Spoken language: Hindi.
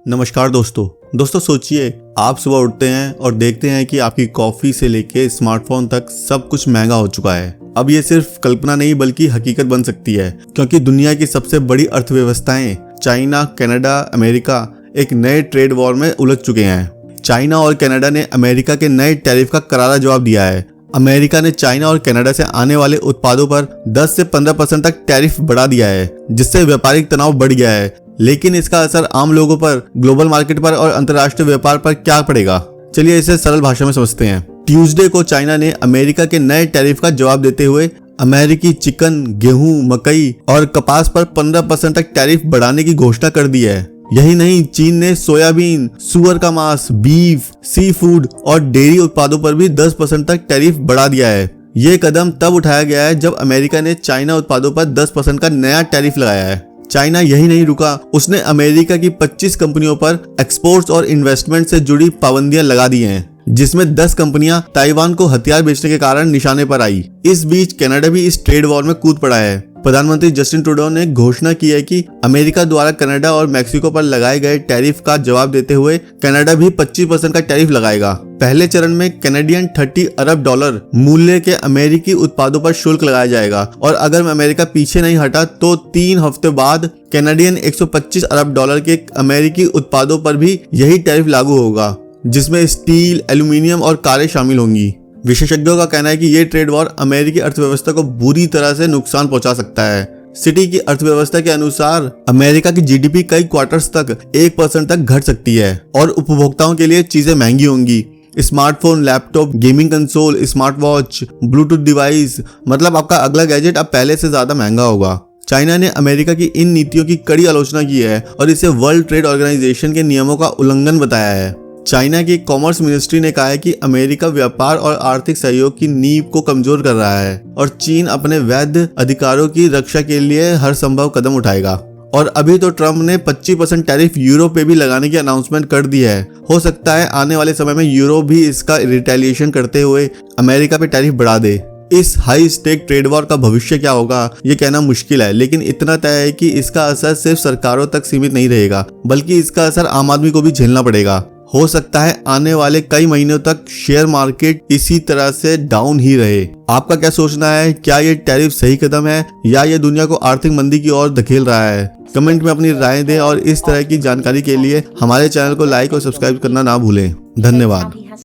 नमस्कार दोस्तों सोचिए आप सुबह उठते हैं और देखते हैं कि आपकी कॉफी से लेके स्मार्टफोन तक सब कुछ महंगा हो चुका है। अब ये सिर्फ कल्पना नहीं बल्कि हकीकत बन सकती है, क्योंकि दुनिया की सबसे बड़ी अर्थव्यवस्थाएं चाइना, कनाडा, अमेरिका एक नए ट्रेड वॉर में उलझ चुके हैं। चाइना और कनाडा ने अमेरिका के नए टैरिफ का करारा जवाब दिया है। अमेरिका ने चाइना और कनाडा से आने वाले उत्पादों पर 10 से 15% तक टैरिफ बढ़ा दिया है, जिससे व्यापारिक तनाव बढ़ गया है। लेकिन इसका असर आम लोगों पर, ग्लोबल मार्केट पर और अंतर्राष्ट्रीय व्यापार पर क्या पड़ेगा, चलिए इसे सरल भाषा में समझते हैं। ट्यूसडे को चाइना ने अमेरिका के नए टैरिफ का जवाब देते हुए अमेरिकी चिकन, गेहूं, मकई और कपास पर 15% तक टैरिफ बढ़ाने की घोषणा कर दी है। यही नहीं, चीन ने सोयाबीन, सुअर का मांस, बीफ, सी फूड और डेयरी उत्पादों पर भी 10% तक टैरिफ बढ़ा दिया है। ये कदम तब उठाया गया है जब अमेरिका ने चाइना उत्पादों पर 10% का नया टैरिफ लगाया है। चाइना यही नहीं रुका, उसने अमेरिका की 25 कंपनियों पर एक्सपोर्ट्स और इन्वेस्टमेंट से जुड़ी पाबंदियां लगा दी हैं, जिसमें 10 कंपनियां ताइवान को हथियार बेचने के कारण निशाने पर आई। इस बीच कनाडा भी इस ट्रेड वॉर में कूद पड़ा है। प्रधानमंत्री जस्टिन ट्रूडो ने घोषणा की है कि अमेरिका द्वारा कनाडा और मैक्सिको पर लगाए गए टैरिफ का जवाब देते हुए कनाडा भी 25% का टैरिफ लगाएगा। पहले चरण में कैनेडियन $30 अरब मूल्य के अमेरिकी उत्पादों पर शुल्क लगाया जाएगा, और अगर अमेरिका पीछे नहीं हटा तो 3 हफ्ते बाद कैनेडियन $125 अरब के अमेरिकी उत्पादों पर भी यही टैरिफ लागू होगा, जिसमें स्टील, एल्यूमिनियम और कारें शामिल होंगी। विशेषज्ञों का कहना है कि ये ट्रेड वॉर अमेरिकी अर्थव्यवस्था को बुरी तरह से नुकसान पहुंचा सकता है। सिटी की अर्थव्यवस्था के अनुसार अमेरिका की जीडीपी कई क्वार्टर्स तक 1% तक घट सकती है, और उपभोक्ताओं के लिए चीजें महंगी होंगी। Smartphone, laptop, gaming console, smart watch, Bluetooth device, मतलब आपका अगला गैजेट अब पहले से ज्यादा महंगा होगा। चाइना ने अमेरिका की इन नीतियों की कड़ी आलोचना की है और इसे वर्ल्ड ट्रेड ऑर्गेनाइजेशन के नियमों का उल्लंघन बताया है। चाइना की कॉमर्स मिनिस्ट्री ने कहा है कि अमेरिका व्यापार और आर्थिक सहयोग की नींव को कमजोर कर रहा है, और चीन अपने वैध अधिकारों की रक्षा के लिए हर संभव कदम उठाएगा। और अभी तो ट्रम्प ने 25% टैरिफ यूरोप पे भी लगाने की अनाउंसमेंट कर दी है। हो सकता है आने वाले समय में यूरोप भी इसका रिटेलिएशन करते हुए अमेरिका पे टैरिफ बढ़ा दे। इस हाई स्टेक ट्रेड वॉर का भविष्य क्या होगा ये कहना मुश्किल है, लेकिन इतना तय है कि इसका असर सिर्फ सरकारों तक सीमित नहीं रहेगा, बल्कि इसका असर आम आदमी को भी झेलना पड़ेगा। हो सकता है आने वाले कई महीनों तक शेयर मार्केट इसी तरह से डाउन ही रहे। आपका क्या सोचना है? क्या ये टैरिफ सही कदम है या ये दुनिया को आर्थिक मंदी की ओर धकेल रहा है? कमेंट में अपनी राय दें, और इस तरह की जानकारी के लिए हमारे चैनल को लाइक और सब्सक्राइब करना ना भूलें। धन्यवाद।